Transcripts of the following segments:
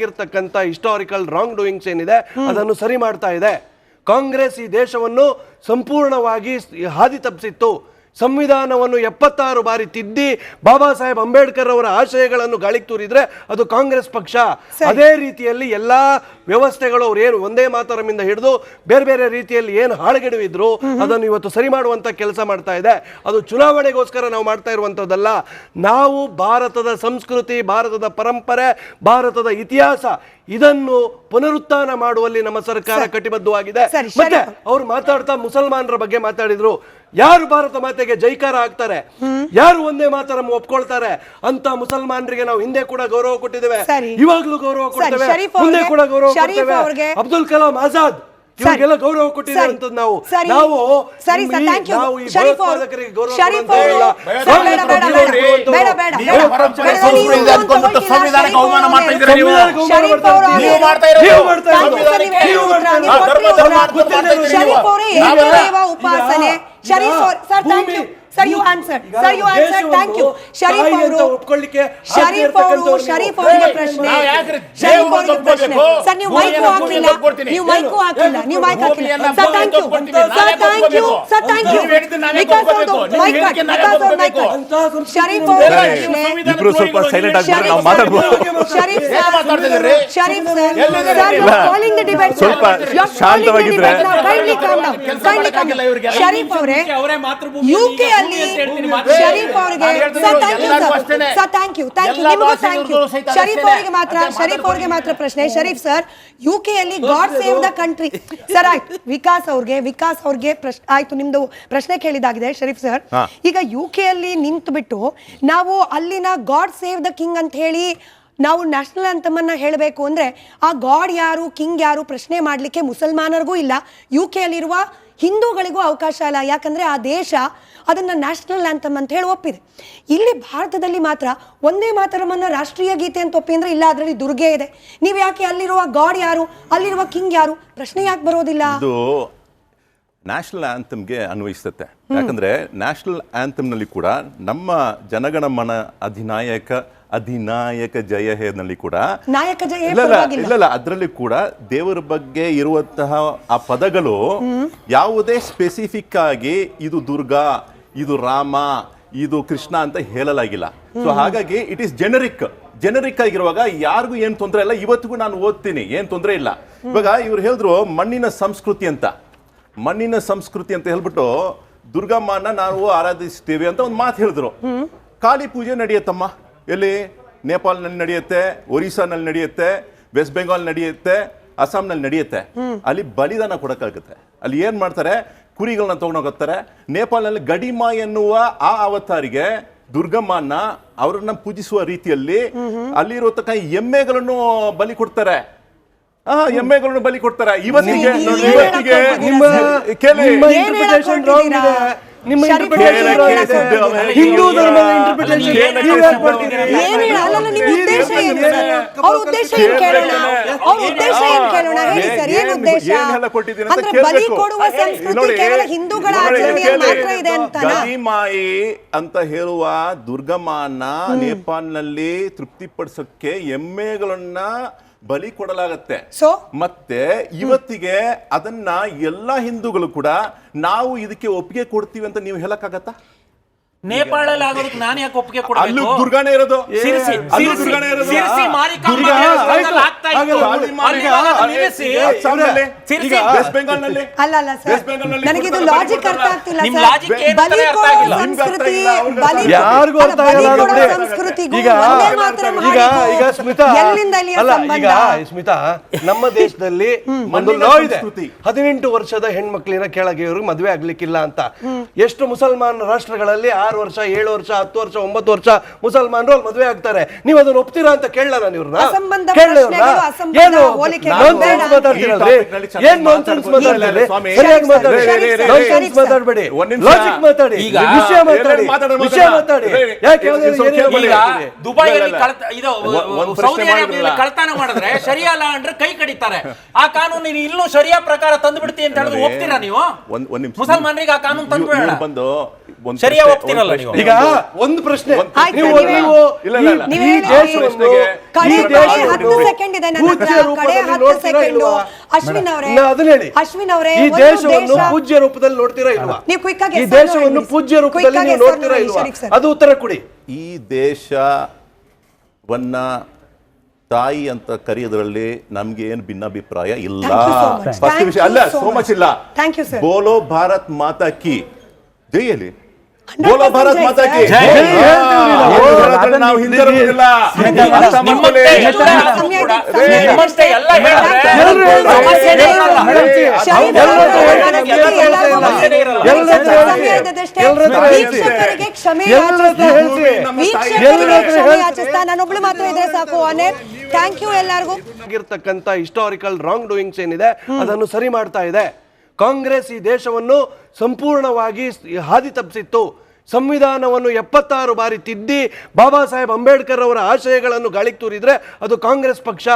ಆಗಿರ್ತಕ್ಕಂಥ historical wrong ಡೂಯಿಂಗ್ಸ್ ಏನಿದೆ ಅದನ್ನು ಸರಿ ಮಾಡ್ತಾ ಇದೆ. ಕಾಂಗ್ರೆಸ್ ಈ ದೇಶವನ್ನು ಸಂಪೂರ್ಣವಾಗಿ ಹಾದಿ ತಪ್ಪಿಸಿತ್ತು. ಸಂವಿಧಾನವನ್ನು 76 ಬಾರಿ ತಿದ್ದಿ ಬಾಬಾ ಸಾಹೇಬ್ ಅಂಬೇಡ್ಕರ್ ಅವರ ಆಶಯಗಳನ್ನು ಗಾಳಿಗೆ ತೂರಿದ್ರೆ ಅದು ಕಾಂಗ್ರೆಸ್ ಪಕ್ಷ. ಅದೇ ರೀತಿಯಲ್ಲಿ ಎಲ್ಲಾ ವ್ಯವಸ್ಥೆಗಳು ಅವ್ರು ಏನು ಒಂದೇ ಮಾತರಮಿಂದ ಹಿಡಿದು ಬೇರೆ ಬೇರೆ ರೀತಿಯಲ್ಲಿ ಏನು ಹಾಳುಗೆಡವಿದ್ರು ಅದನ್ನು ಇವತ್ತು ಸರಿ ಮಾಡುವಂತ ಕೆಲಸ ಮಾಡ್ತಾ ಇದೆ. ಅದು ಚುನಾವಣೆಗೋಸ್ಕರ ನಾವು ಮಾಡ್ತಾ ಇರುವಂತದ್ದಲ್ಲ. ನಾವು ಭಾರತದ ಸಂಸ್ಕೃತಿ, ಭಾರತದ ಪರಂಪರೆ, ಭಾರತದ ಇತಿಹಾಸ ಇದನ್ನು ಪುನರುತ್ಥಾನ ಮಾಡುವಲ್ಲಿ ನಮ್ಮ ಸರ್ಕಾರ ಕಟಿಬದ್ಧವಾಗಿದೆ. ಮತ್ತೆ ಅವ್ರು ಮಾತಾಡ್ತಾ ಮುಸಲ್ಮಾನರ ಬಗ್ಗೆ ಮಾತಾಡಿದ್ರು. ಯಾರು ಭಾರತ ಮಾತೆಗೆ ಜೈಕಾರ ಹಾಕ್ತಾರೆ, ಯಾರು ಒಂದೇ ಮಾತರಂ ಒಪ್ಕೊಳ್ತಾರೆ ಅಂತ ಮುಸಲ್ಮಾನರಿಗೆ ನಾವು ಹಿಂದೆ ಕೂಡ ಗೌರವ ಕೊಟ್ಟಿದ್ದೇವೆ, ಇವಾಗ್ಲೂ ಗೌರವ ಕೊಡ್ತೇವೆ, ಮುಂದೆ ಕೂಡ ಗೌರವ ಕೊಡ್ತೇವೆ. ಅಬ್ದುಲ್ ಕಲಾಂ ಆಜಾದ್ ಇವರಿಗೆಲ್ಲ ಗೌರವ ಕೊಟ್ಟಿದೆ ಅಂತ ನಾವು ಉಪಾಸನೆ Sir, you answered. Sir, you answered. Thank you. Sharif ಅವರಿಗೆ ಪ್ರಶ್ನೆ. Sharif ಅವರಿಗೆ ಪ್ರಶ್ನೆ. Sir, ನೀವು ಮೈಕ್ ಹಾಕಿಲ್ಲ. ನೀವು ಮೈಕ್ ಹಾಕಿಲ್ಲ. Sir, thank you. Sir, thank you. Sir, thank you. Vikas ಅವರು ಮೈಕ್ Sharif ಅವರ ಪ್ರಶ್ನೆ. ಇಬ್ರು ಸ್ವಲ್ಪ ಸೈಲೆಂಟ್ ಆಗಿದ್ರೆ ನಾವು ಮಾತಾಡಬಹುದು. Sharif sir, you are calling the debate. ಸ್ವಲ್ಪ ಶಾಂತವಾಗಿದ್ರೆ. Kindly calm down. Sharif ಅವರೇ, UK ಶರೀಫ್ ಅವರಿಗೆ ಅವರಿಗೆ ಮಾತ್ರ ಪ್ರಶ್ನೆ. ಶರೀಫ್ ಸರ್, ಯುಕೆ ಅಲ್ಲಿ god save the country sir ಆಯ್ತು. ವಿಕಾಸ್ ಅವ್ರಿಗೆ ಆಯ್ತು, ನಿಮ್ದು ಪ್ರಶ್ನೆ ಕೇಳಿದಾಗಿದೆ. ಶರೀಫ್ ಸರ್, ಈಗ ಯುಕೆ ಅಲ್ಲಿ ನಿಂತು ಬಿಟ್ಟು ನಾವು ಅಲ್ಲಿನ ಗಾಡ್ ಸೇವ್ ದ ಕಿಂಗ್ ಅಂತ ಹೇಳಿ ನಾವು ನ್ಯಾಷನಲ್ ಆಂಥಮ್ ಅನ್ನ ಹೇಳಬೇಕು ಅಂದ್ರೆ ಆ ಗಾಡ್ ಯಾರು, ಕಿಂಗ್ ಯಾರು ಪ್ರಶ್ನೆ ಮಾಡ್ಲಿಕ್ಕೆ ಮುಸಲ್ಮಾನರಿಗೂ ಇಲ್ಲ, ಯುಕೆ ಅಲ್ಲಿರುವ ಹಿಂದೂಗಳಿಗೂ ಅವಕಾಶ ಇಲ್ಲ. ಯಾಕಂದ್ರೆ ಆ ದೇಶ ಅದನ್ನ ನ್ಯಾಷನಲ್ ಆಂಥಮ್ ಅಂತ ಹೇಳಿ ಒಪ್ಪಿದೆ. ಇಲ್ಲಿ ಭಾರತದಲ್ಲಿ ಮಾತ್ರ ಒಂದೇ ಮಾತರಮನ್ನ ರಾಷ್ಟ್ರೀಯ ಗೀತೆ ಅಂತ ಒಪ್ಪಿ ಅಂದ್ರೆ ಇಲ್ಲ, ಅದರಲ್ಲಿ ದುರ್ಗೆ ಇದೆ. ನೀವು ಯಾಕೆ ಅಲ್ಲಿರುವ ಗಾಡ್ ಯಾರು, ಅಲ್ಲಿರುವ ಕಿಂಗ್ ಯಾರು ಪ್ರಶ್ನೆ ಯಾಕೆ ಬರೋದಿಲ್ಲ? ಇದು ನ್ಯಾಷನಲ್ ಆಂಥಮ್ಗೆ ಅನ್ವಯಿಸುತ್ತೆ. ಯಾಕಂದ್ರೆ ನ್ಯಾಷನಲ್ ಆಂಥಮ್ನಲ್ಲಿ ಕೂಡ ನಮ್ಮ ಜನಗಣಮನ ಅಧಿನಾಯಕ ಜಯ ಹೇನಲ್ಲಿ ಕೂಡ ಇಲ್ಲ ಅದರಲ್ಲಿ ಕೂಡ ದೇವರ ಬಗ್ಗೆ ಇರುವಂತಹ ಆ ಪದಗಳು ಯಾವುದೇ ಸ್ಪೆಸಿಫಿಕ್ ಆಗಿ ಇದು ದುರ್ಗಾ, ಇದು ರಾಮ, ಇದು ಕೃಷ್ಣ ಅಂತ ಹೇಳಲಾಗಿಲ್ಲ. ಸೊ ಹಾಗಾಗಿ ಇಟ್ ಈಸ್ ಜೆನರಿಕ್ ಆಗಿರುವಾಗ ಯಾರಿಗೂ ಏನ್ ತೊಂದರೆ ಇಲ್ಲ. ಇವತ್ತಿಗೂ ನಾನು ಓದ್ತೀನಿ, ಏನ್ ತೊಂದರೆ ಇಲ್ಲ. ಇವಾಗ ಇವ್ರು ಹೇಳಿದ್ರು ಮಣ್ಣಿನ ಸಂಸ್ಕೃತಿ ಅಂತ ಹೇಳ್ಬಿಟ್ಟು ದುರ್ಗಮ್ಮನ ನಾವು ಆರಾಧಿಸ್ತೇವೆ ಅಂತ ಒಂದು ಮಾತು ಹೇಳಿದ್ರು. ಕಾಳಿ ಪೂಜೆ ನಡೆಯುತ್ತಮ್ಮ, ಎಲ್ಲಿ? ನೇಪಾಲ್ನಲ್ಲಿ ನಡೆಯುತ್ತೆ, ಒರಿಸ್ಸಾನಲ್ಲಿ ನಡೆಯುತ್ತೆ, ವೆಸ್ಟ್ ಬೆಂಗಾಲ್ ನಡೆಯುತ್ತೆ, ಅಸ್ಸಾಂನಲ್ಲಿ ನಡೆಯುತ್ತೆ. ಅಲ್ಲಿ ಬಲಿದಾನ ಕೊಡಕ್ಕಾಗುತ್ತೆ. ಅಲ್ಲಿ ಏನ್ ಮಾಡ್ತಾರೆ, ಕುರಿಗಳನ್ನ ತಗೊಂಡೋಗ್ತಾರೆ. ನೇಪಾಲ್ನಲ್ಲಿ ಗಡಿಮಾ ಎನ್ನುವ ಆ ಅವತಾರಿಗೆ ದುರ್ಗಮ್ಮನ ಅವರನ್ನ ಪೂಜಿಸುವ ರೀತಿಯಲ್ಲಿ ಅಲ್ಲಿರತಕ್ಕ ಎಮ್ಮೆಗಳನ್ನು ಬಲಿ ಕೊಡ್ತಾರೆ. ಎಮ್ಮೆಗಳನ್ನು ಬಲಿ ಕೊಡ್ತಾರೆ. ಇವತ್ತಿಗೆ ನಿಮ್ಮ ಹಿಂದೂ ಧರ್ಮದ ಇಂಟರ್ಪ್ರಿಟೇಷನ್ ಗದಿಮಾಯಿ ಅಂತ ಹೇಳುವ ದುರ್ಗಮ್ಮನ ನೇಪಾಲ್ನಲ್ಲಿ ತೃಪ್ತಿಪಡಿಸಕ್ಕೆ ಎಮ್ಮೆಗಳನ್ನ ಬಲಿ ಕೊಡಲಾಗತ್ತೆ. ಮತ್ತೆ ಇವತ್ತಿಗೆ ಅದನ್ನ ಎಲ್ಲಾ ಹಿಂದೂಗಳು ಕೂಡ ನಾವು ಇದಕ್ಕೆ ಒಪ್ಪಿಗೆ ಕೊಡ್ತೀವಿ ಅಂತ ನೀವು ಹೇಳಕ್ಕಾಗತ್ತಾ? ನೇಪಾಳಲ್ಲಿ ಆಗೋದಕ್ಕೆ ನಾನು ಯಾಕೆ ಒಪ್ಪಿಗೆ ಕೊಡಬೇಕು? ಅಲ್ಲೂ ದುರ್ಗಾನೇ ಇರೋದು. ವೆಸ್ಟ್ ಬೆಂಗಾಲ್ನಲ್ಲಿ ನನಗಿದು ಲಾಜಿಕ್ ಅರ್ಥ ಆಗ್ತಿಲ್ಲ. ಸ್ಮಿತಾ, ನಮ್ಮ ದೇಶದಲ್ಲಿ ಒಂದು ಲಾ ಇದೆ, 18 ವರ್ಷದ ಹೆಣ್ಮಕ್ಳಿನ ಕೆಳಗೆ ಇವ್ರಿಗೆ ಮದುವೆ ಆಗ್ಲಿಕ್ಕಿಲ್ಲ ಅಂತ. ಎಷ್ಟು ಮುಸಲ್ಮಾನ ರಾಷ್ಟ್ರಗಳಲ್ಲಿ 6 ವರ್ಷ, 7 ವರ್ಷ, 10 ವರ್ಷ, 9 ವರ್ಷ ಮುಸಲ್ಮಾನರು ಅಲ್ಲಿ ಮದುವೆ ಆಗ್ತಾರೆ. ನೀವು ಅದನ್ನ ಒಪ್ತೀರಾ ಅಂತ ಕೇಳಲ್ಲ ನಾನು ಇವ್ರನ್ನ. ಮಾತಾಡ್ಬೇಡಿ, ಲಾಜಿಕ್ ಮಾತಾಡಿ, ವಿಷಯ ಮಾತಾಡಿ. ದುಬೈಯಲ್ಲಿ ಸೌದಿ ಅರೇಬಿಯಾದಲ್ಲಿ ಕಳ್ತನ ಮಾಡಿದ್ರೆ ಶರಿಯಾ ಲಾ ಅಂದ್ರೆ ಕೈ ಕಡಿತಾರೆ. ಆ ಕಾನೂನು ಇಲ್ಲೂ ಶರಿಯಾ ಪ್ರಕಾರ ತಂದು ಬಿಡ್ತೀವಿ ಅಂತ ಹೇಳಿದ್ರೆ ಒಪ್ತೀರಾ ನೀವು? ಮುಸಲ್ಮಾನರಿಗೆ ಆ ಕಾನೂನು ತಂದು ಬಂದು ಶರಿಯಾ ಒಪ್ತಿರಲ್ಲ ನೀವು. ಈಗ ಒಂದು ಪ್ರಶ್ನೆ, ಆಯ್ತು, ನೀವು ನೀವು- ನೀವು ಇಲ್ಲ, ಇಲ್ಲ, ಇಲ್ಲ. ನೀವು ಈ ಹೇಳಿ. ದೇಶವನ್ನು ಕಡೆ ಈ ಕಡೆ ದೇಶವನ್ನು 10 ಸೆಕೆಂಡ್ ಇದೆ ನನ್ನ ಹತ್ರ. ಪೂಜ್ಯ ಕಡೆ ರೂಪದಲ್ಲಿ 10 ನೋಡ್ತೀರಾ ಸೆಕೆಂಡ್. ಇಲ್ವಾ? ಅಶ್ವಿನ್ ಅವರೇ, ಅದನ್ನ ಹೇಳಿ. ಅಶ್ವಿನ್ ಅವರೇ, ಈ ಒಂದು ದೇಶವನ್ನು ದೇಶ- ಪೂಜ್ಯ ರೂಪದಲ್ಲಿ ನೋಡ್ತೀರಾ ಇಲ್ವಾ? ನೀವು quick ಆಗಿ ಈ ಹೆಸರು ದೇಶವನ್ನು ನೋಡಿ. ಪೂಜ್ಯ ರೂಪದಲ್ಲಿ quick ಆಗಿ ನೀವು ಹೆಸರು ನೋಡ್ತೀರಾ ನೋಡಿ, ಇಲ್ವಾ? ಶರೀಫ್ ಸರ್. ಅದು ಉತ್ತರ ಕೊಡಿ. ಈ ದೇಶವನ್ನ ತಾಯಿ ಅಂತ ಕರೆಯೋದ್ರಲ್ಲಿ ನಮ್ಗೆ ಏನು ಭಿನ್ನಾಭಿಪ್ರಾಯ ಇಲ್ಲ. Thank you so much. First Thank ವಿಷಯ you ಅಲ್ಲ, so ಸೋ much. ಮಚ್ ಇಲ್ಲ. Thank you, sir. ಬೋಲೋ ಭಾರತ್ ಮಾತಾ ಕಿ ಜೈಯಲ್ಲಿ 100% ಬೋಲೋ ಭಾರತ್ ಜೈ, ಮಾತಾ sir. ಕಿ ಜೈ, ಜೈ, ಹೇಳೋದ್ರಲ್ಲಿ ನಾವು ಹಿಂಜರಿಯುವುದಿಲ್ಲ. ನಿಮ್ಮಂತೆ ಎಲ್ಲ ನಿಮ್ಮಂತೆ ಎಲ್ಲ ಹೇಳಿದ್ರೆ ಸಮಸ್ಯೆನೇ ಇರಲ್ಲ. ವೀಕ್ಷಕರಿಗೆ ಕ್ಷಮೆ ಯಾಚಿಸ್ತಾ ನಾನೊಬ್ಳು ಮಾತ್ರ ಇದ್ರೆ ಸಾಕು. ಥ್ಯಾಂಕ್ ಯು ಎಲ್ಲರಿಗೂ. ಆಗಿರ್ತಕ್ಕಂಥ ಹಿಸ್ಟಾರಿಕಲ್ ರಾಂಗ್ ಡೂಯಿಂಗ್ಸ್ ಏನಿದೆ ಅದನ್ನು ಸರಿ ಮಾಡ್ತಾ ಇದೆ. ಕಾಂಗ್ರೆಸ್ ಈ ದೇಶವನ್ನು ಸಂಪೂರ್ಣವಾಗಿ ಹಾದಿ ತಪ್ಪಿಸಿತ್ತು. ಸಂವಿಧಾನವನ್ನು 76 ಬಾರಿ ತಿದ್ದಿ ಬಾಬಾ ಸಾಹೇಬ್ ಅಂಬೇಡ್ಕರ್ ಅವರ ಆಶಯಗಳನ್ನು ಗಾಳಿಗೆ ತೂರಿದ್ರೆ ಅದು ಕಾಂಗ್ರೆಸ್ ಪಕ್ಷ.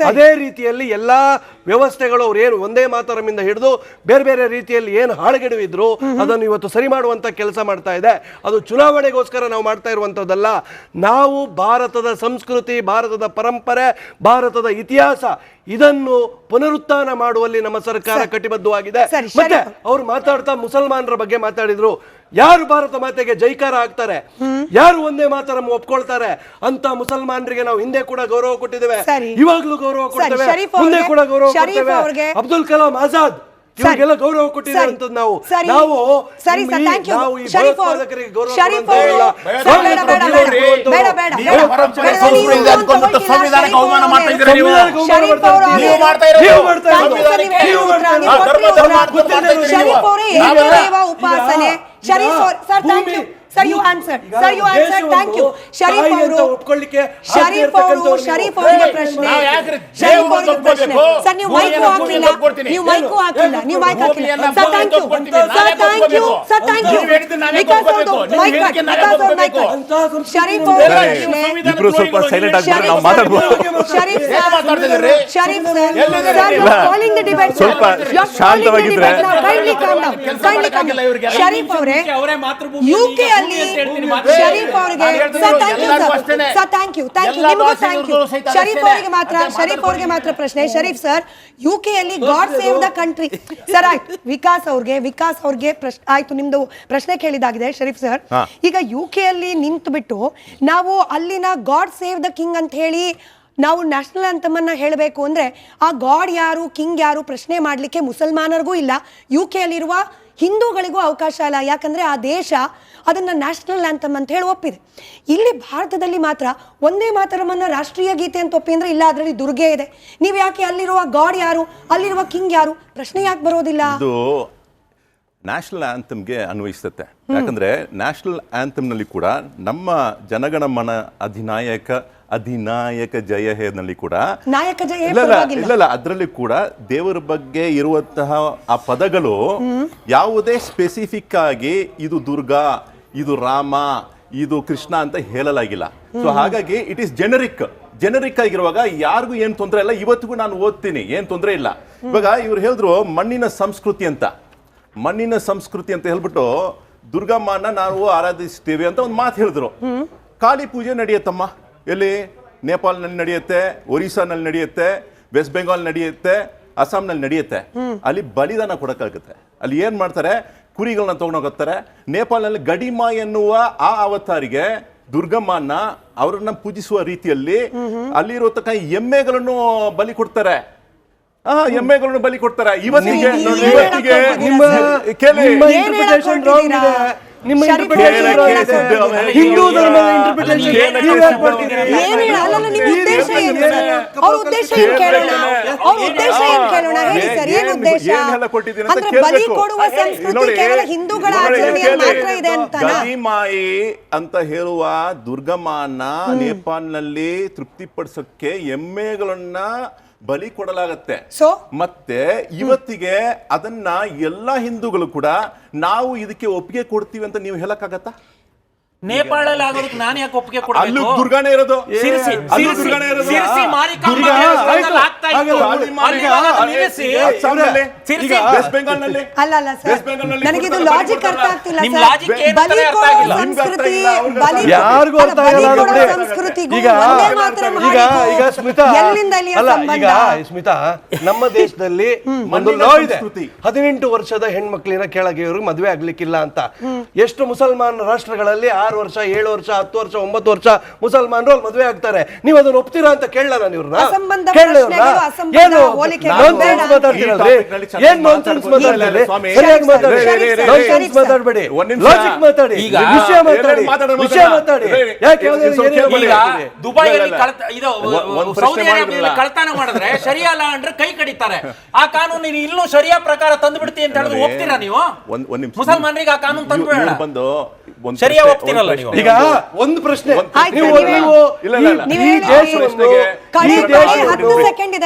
ಅದೇ ರೀತಿಯಲ್ಲಿ ಎಲ್ಲಾ ವ್ಯವಸ್ಥೆಗಳು ಅವ್ರು ಏನು ಒಂದೇ ಮಾತರಮಿಂದ ಹಿಡಿದು ಬೇರೆ ಬೇರೆ ರೀತಿಯಲ್ಲಿ ಏನು ಹಾಳುಗೆಡವಿದ್ರು ಅದನ್ನು ಇವತ್ತು ಸರಿ ಮಾಡುವಂತ ಕೆಲಸ ಮಾಡ್ತಾ ಇದೆ. ಅದು ಚುನಾವಣೆಗೋಸ್ಕರ ನಾವು ಮಾಡ್ತಾ ಇರುವಂತದ್ದಲ್ಲ. ನಾವು ಭಾರತದ ಸಂಸ್ಕೃತಿ, ಭಾರತದ ಪರಂಪರೆ, ಭಾರತದ ಇತಿಹಾಸ ಇದನ್ನು ಪುನರುತ್ಥಾನ ಮಾಡುವಲ್ಲಿ ನಮ್ಮ ಸರ್ಕಾರ ಕಟಿಬದ್ಧವಾಗಿದೆ. ಮತ್ತೆ ಅವ್ರು ಮಾತಾಡ್ತಾ ಮುಸಲ್ಮಾನರ ಬಗ್ಗೆ ಮಾತಾಡಿದ್ರು. ಯಾರು ಭಾರತ ಮಾತೆಗೆ ಜೈಕಾರ ಹಾಕ್ತಾರೆ, ಯಾರು ಒಂದೇ ಮಾತರಂ ಒಪ್ಕೊಳ್ತಾರೆ ಅಂತ ಮುಸಲ್ಮಾನರಿಗೆ ನಾವು ಹಿಂದೆ ಕೂಡ ಗೌರವ ಕೊಟ್ಟಿದ್ದೇವೆ, ಇವಾಗ್ಲೂ ಗೌರವ ಕೊಡ್ತೇವೆ, ಮುಂದೆ ಕೂಡ ಗೌರವ ಕೊಡ್ತೇವೆ. ಅಬ್ದುಲ್ ಕಲಾಂ ಆಜಾದ್ ಇವರಿಗೆಲ್ಲ ಗೌರವ ಕೊಟ್ಟಿದ್ದಾರೆ ಅಂತ ನಾವು ಈ ಭಯೋತ್ಪಾದಕರಿಗೆ ಗೌರವ ಸಂವಿಧಾನಕ್ಕೆ ಅವಮಾನ ಮಾಡ್ತಾ ಇದ್ದೀರಾ ನೀವು. ಉಪಾಸನೆ Sharif sir, thank you sir, you answer sir, you answer, thank you. Sharif ಅವರು ಪ್ರಶ್ನೆ ಸರ್, ನೀವು ಮೈಕು ಹಾಕಿಲ್ಲ, ನೀವು ಮೈಕು ಹಾಕಿಲ್ಲ, ನೀವು ಮೈಕ್ ಹಾಕಿಲ್ಲ ಸರ್. Thank you sir, thank you sir, thank you. Vikas ಅವ್ರದ್ದು ಮೈಕ್ ಕಟ್, ವಿಕಾಸ್ ಅವ್ರ ಮೈಕ್ ಕಟ್. ಶರೀಫ್ ಅವರ ಪ್ರಶ್ನೆ, ಇಬ್ರು ಸ್ವಲ್ಪ ಸೈಲೆಂಟ್ ಆಗ್ಬಿಟ್ಟು ನಾವು ಮಾತಾಡ್ಬೋದು. Sharif sir, Sharif sir, you are calling the debate. ಸ್ವಲ್ಪ ಶಾಂತವಾಗಿದ್ರೆ kindly calm down, kindly calm down. Sharif ಅವರೇ, ಯುಕೆ ಅಲ್ಲಿ ಶರೀಫ್ ಅವರಿಗೆ sir, thank you sir, thank you, thank you, ನಿಮಗೂ ಥ್ಯಾಂಕ್ ಯು. ಶರೀಫ್ ಅವರಿಗೆ ಮಾತ್ರ ಪ್ರಶ್ನೆ. ಶರೀಫ್ ಸರ್, ಯುಕೆ ಅಲ್ಲಿ god save the country sir. ಆಯ್ತು, ವಿಕಾಸ್ ಅವ್ರಿಗೆ ಆಯ್ತು, ನಿಮ್ದು ಪ್ರಶ್ನೆ ಕೇಳಿದಾಗಿದೆ ಶರೀಫ್ ಸರ್. ಈಗ ಯುಕೆ ಅಲ್ಲಿ ನಿಂತು ಬಿಟ್ಟು ನಾವು ಅಲ್ಲಿನ ಗಾಡ್ ಸೇವ್ ದ ಕಿಂಗ್ ಅಂತ ಹೇಳಿ ನಾವು ನ್ಯಾಷನಲ್ ಆಂಥಮ್ ಹೇಳಬೇಕು ಅಂದ್ರೆ ಆ ಗಾಡ್ ಯಾರು, ಕಿಂಗ್ ಯಾರು ಪ್ರಶ್ನೆ ಮಾಡ್ಲಿಕ್ಕೆ ಮುಸಲ್ಮಾನರಿಗೂ ಇಲ್ಲ, ಯುಕೆ ಅಲ್ಲಿರುವ ಹಿಂದೂಗಳಿಗೂ ಅವಕಾಶ ಇಲ್ಲ. ಯಾಕಂದ್ರೆ ಆ ದೇಶ ಅದನ್ನ ನ್ಯಾಷನಲ್ ಆಂಥಮ್ ಅಂತ ಹೇಳಿ ಒಪ್ಪಿದೆ. ಇಲ್ಲಿ ಭಾರತದಲ್ಲಿ ಮಾತ್ರ ಒಂದೇ ಮಾತರಮನ್ನ ರಾಷ್ಟ್ರೀಯ ಗೀತೆ ಅಂತ ಒಪ್ಪಿ ಅಂದ್ರೆ ಇಲ್ಲ, ಅದರಲ್ಲಿ ದುರ್ಗೆ ಇದೆ. ನೀವು ಯಾಕೆ ಅಲ್ಲಿರುವ ಗಾಡ್ ಯಾರು, ಅಲ್ಲಿರುವ ಕಿಂಗ್ ಯಾರು ಪ್ರಶ್ನೆ ಯಾಕೆ ಬರೋದಿಲ್ಲ? ಇದು ನ್ಯಾಷನಲ್ ಆಂಥಮ್ಗೆ ಅನ್ವಯಿಸುತ್ತೆ. ಯಾಕಂದ್ರೆ ನ್ಯಾಷನಲ್ ಆಂಥಮ್ನಲ್ಲಿ ಕೂಡ ನಮ್ಮ ಜನಗಣಮನ ಅಧಿನಾಯಕ ಜಯ ಹೇನಲ್ಲಿ ಕೂಡ ನಾಯಕ ಜಯ ಇಲ್ಲ ಅದರಲ್ಲಿ ಕೂಡ ದೇವರ ಬಗ್ಗೆ ಇರುವಂತಹ ಆ ಪದಗಳು ಯಾವುದೇ ಸ್ಪೆಸಿಫಿಕ್ ಆಗಿ ಇದು ದುರ್ಗಾ, ಇದು ರಾಮ, ಇದು ಕೃಷ್ಣ ಅಂತ ಹೇಳಲಾಗಿಲ್ಲ. ಸೊ ಹಾಗಾಗಿ ಇಟ್ ಈಸ್ ಜೆನರಿಕ್ ಆಗಿರುವಾಗ ಯಾರಿಗೂ ಏನ್ ತೊಂದರೆ ಇಲ್ಲ. ಇವತ್ತಿಗೂ ನಾನು ಓದ್ತೀನಿ, ಏನ್ ತೊಂದರೆ ಇಲ್ಲ. ಇವಾಗ ಇವ್ರು ಹೇಳಿದ್ರು ಮಣ್ಣಿನ ಸಂಸ್ಕೃತಿ ಅಂತ ಹೇಳ್ಬಿಟ್ಟು ದುರ್ಗಮ್ಮನ ನಾವು ಆರಾಧಿಸ್ತೇವೆ ಅಂತ ಒಂದು ಮಾತು ಹೇಳಿದ್ರು. ಕಾಳಿ ಪೂಜೆ ನಡೆಯುತ್ತಮ್ಮ, ಎಲ್ಲಿ? ನೇಪಾಲ್ನಲ್ಲಿ ನಡೆಯುತ್ತೆ, ಒರಿಸ್ಸಾನಲ್ಲಿ ನಡೆಯುತ್ತೆ, ವೆಸ್ಟ್ ಬೆಂಗಾಲ್ ನಡೆಯುತ್ತೆ, ಅಸ್ಸಾಂನಲ್ಲಿ ನಡೆಯುತ್ತೆ. ಅಲ್ಲಿ ಬಲಿದಾನ ಕೊಡಕ್ಕಾಗುತ್ತೆ. ಅಲ್ಲಿ ಏನ್ ಮಾಡ್ತಾರೆ, ಕುರಿಗಳನ್ನ ತಗೊಂಡೋಗ್ತಾರೆ. ನೇಪಾಲ್ನಲ್ಲಿ ಗಡಿಮಾ ಎನ್ನುವ ಆ ಅವತಾರಿಗೆ ದುರ್ಗಮ್ಮನ ಅವರನ್ನ ಪೂಜಿಸುವ ರೀತಿಯಲ್ಲಿ ಅಲ್ಲಿರತಕ್ಕ ಎಮ್ಮೆಗಳನ್ನು ಬಲಿ ಕೊಡ್ತಾರೆ. ಎಮ್ಮೆಗಳನ್ನು ಬಲಿ ಕೊಡ್ತಾರೆ. ಇವತ್ತಿಗೆ ನಿಮ್ಮ ಹಿಂದೂ ಧರ್ಮದ ಗದಿಮಾಯಿ ಅಂತ ಹೇಳುವ ದುರ್ಗಮ್ಮನ ನೇಪಾಲ್ನಲ್ಲಿ ತೃಪ್ತಿಪಡಿಸಕ್ಕೆ ಎಮ್ಮೆಗಳನ್ನ ಬಲಿ ಕೊಡಲಾಗತ್ತೆ. ಮತ್ತೆ ಇವತ್ತಿಗೆ ಅದನ್ನ ಎಲ್ಲಾ ಹಿಂದೂಗಳು ಕೂಡ ನಾವು ಇದಕ್ಕೆ ಒಪ್ಪಿಗೆ ಕೊಡ್ತೀವಿ ಅಂತ ನೀವು ಹೇಳಕ್ಕಾಗತ್ತಾ? ನೇಪಾಳಲ್ಲಿ ಆಗೋದಕ್ಕೆ ನಾನು ಯಾಕೆ ಒಪ್ಪಿಗೆ ಅಲ್ಲೂ ಕೊಡಬೇಕು? ದುರ್ಗಾನೇ ಇರೋದು. ಸಿರ್ಸಿ ಅಲ್ಲೂ ದುರ್ಗಾನೇ ಇರೋದು. ಸಿರ್ಸಿ ಮಾರಿಕಾಂಬಾ ಈಗ ದೇವಸ್ಥಾನದಲ್ಲಿ ಆಗ್ತಾ ಇತ್ತು. ಆಯ್ತು. ಅಲ್ಲಿ ಇವಾಗ ನಿಲ್ಲಿಸಿ. ಅಸ್ಸಾಂನಲ್ಲಿ, ಸಿರ್ಸಿ ವೆಸ್ಟ್ ಬೆಂಗಾಲ್ನಲ್ಲಿ ಅಲ್ಲ ಸರ್, ವೆಸ್ಟ್ ಬೆಂಗಾಲ್ನಲ್ಲಿ ನನಗಿದು ಕೊಡ್ತಾರೆ, ಲಾಜಿಕ್ ಅರ್ಥ ಕೊಡ್ತಾರೆ. ಆಗ್ತಿಲ್ಲ ನಿಮ್ ಸರ್. ಲಾಜಿಕ್ ಏನು ಅಂತ ಬಲಿ ಅರ್ಥ ಕೊಡೋ ಆಗಿಲ್ಲ. ಸಂಸ್ಕೃತಿ, ಅವ್ರಿಗೆ ಬಲಿ ಯಾರಿಗೂ ಅರ್ಥ ಬಲಿ ಆಗಿಲ್ಲ ಕೊಡೋ ಬಿಡಿ. ಸಂಸ್ಕೃತಿಗೂ ಈಗ ಒಂದೇ ಮಾತ್ರ ಈಗ ಸ್ಮಿತಾ ಎಲ್ಲಿಂದ ಅಲ್ಲಿಯ ಅಲ್ಲ, ಸಂಬಂಧ? ಈಗ ಸ್ಮಿತಾ ನಮ್ಮ ದೇಶದಲ್ಲಿ ಒಂದು ಮಣ್ಣಿನ ಲಾ ಇದೆ, ಸಂಸ್ಕೃತಿ. 18 ವರ್ಷದ ಹೆಣ್ಮಕ್ಳಿನ ಕೆಳಗೆ ಇವ್ರಿಗೆ ಮದುವೆ ಆಗ್ಲಿಕ್ಕಿಲ್ಲ ಅಂತ. ಎಷ್ಟು ಮುಸಲ್ಮಾನ್ ರಾಷ್ಟ್ರಗಳಲ್ಲಿ 6 ವರ್ಷ 7 ವರ್ಷ 10 ವರ್ಷ 9 ವರ್ಷ ಮುಸಲ್ಮಾನರು ಅಲ್ಲಿ ಮದುವೆ ಆಗ್ತಾರೆ. ನೀವು ಅದನ್ನ ಒಪ್ತೀರಾ ಅಂತ ಕೇಳಲ್ಲ ಇವ್ರನ್ನ? ಅಸಂಬಂಧ ಕೇಳಲ್ಲ. ಪ್ರಶ್ನೆಗಳು, ಅಸಂಬಂಧ ಏನು ಹೋಲಿಕೆಗಳು nonsense ಬೇಡ. ಮಾತಾಡ್ತೀರಲ್ರಿ? ಈ topic ನಲ್ಲಿ ಏನ್ nonsense ಮಾತಾಡ್ತೀರಿ? ಸ್ವಾಮಿ, ಸರಿಯಾಗಿ ಮಾತಾಡಿ. Sharif sir, Nonsense Sharif sir. ಮಾತಾಡ್ಬೇಡಿ. ಒಂದ್ ನಿಮಿಷ. ಲಾಜಿಕ್ ಮಾತಾಡಿ. ಈಗ ವಿಷಯ ಮಾತಾಡಿ. ಮಾತಾಡಿ. ವಿಷಯ ಮಾತಾಡಿ. ಯಾಕೆ ಇದು ಯಾವ್ದಾದ್ರು ಸ್ವಲ್ಪ ಏನೇನೋ ಈಗ ಮಾತಾಡ್ತೀರಿ? ದುಬೈಯಲ್ಲಿ ಇಲ್ಲ. ಇದು ಒಂದ್ ಪ್ರಶ್ನೆ ಸೌದಿ ಅರೇಬಿಯಲ್ಲಿ ಮಾಡಿದ್ರಲ್ಲ. ಕಳ್ತನ ಮಾಡಿದ್ರೆ ಶರಿಯಾ ಲಾ ಅಂದ್ರೆ ಕೈ ಕಡಿತಾರೆ. ಆ ಕಾನೂನು ನೀನು ಇಲ್ಲೂ ಶರಿಯಾ ಪ್ರಕಾರ ತಂದು ಬಿಡ್ತಿ ಅಂತ ಹೇಳಿದ್ರೆ ಒಪ್ತೀರಾ ನೀವು? ಒಂದ್ ನಿಮಿಷ. ಮುಸಲ್ಮಾನರಿಗೆ ಆ ಕಾನೂನು ತಂದು ಬಿಡೋಣ. ಬಂದು ಒಂದ್ ಶರಿಯಾ ಪ್ರಶ್ನೆ- ಒಪ್ತಿರಲ್ಲ ಒಂದ್ ನೀವು. ಪ್ರಶ್ನೆ. ಈಗ ಒಂದು ಪ್ರಶ್ನೆ ಆಯ್ತು, ನೀವು ನೀವೇ- ನೀವು ಇಲ್ಲ, ಇಲ್ಲ, ಇಲ್ಲ. ಈ ನೀವೇ ದೇಶವನ್ನು ಕಡೆ ಈ ಕಡೆ ದೇಶವನ್ನು 10 ಸೆಕೆಂಡ್ ಇದೆ.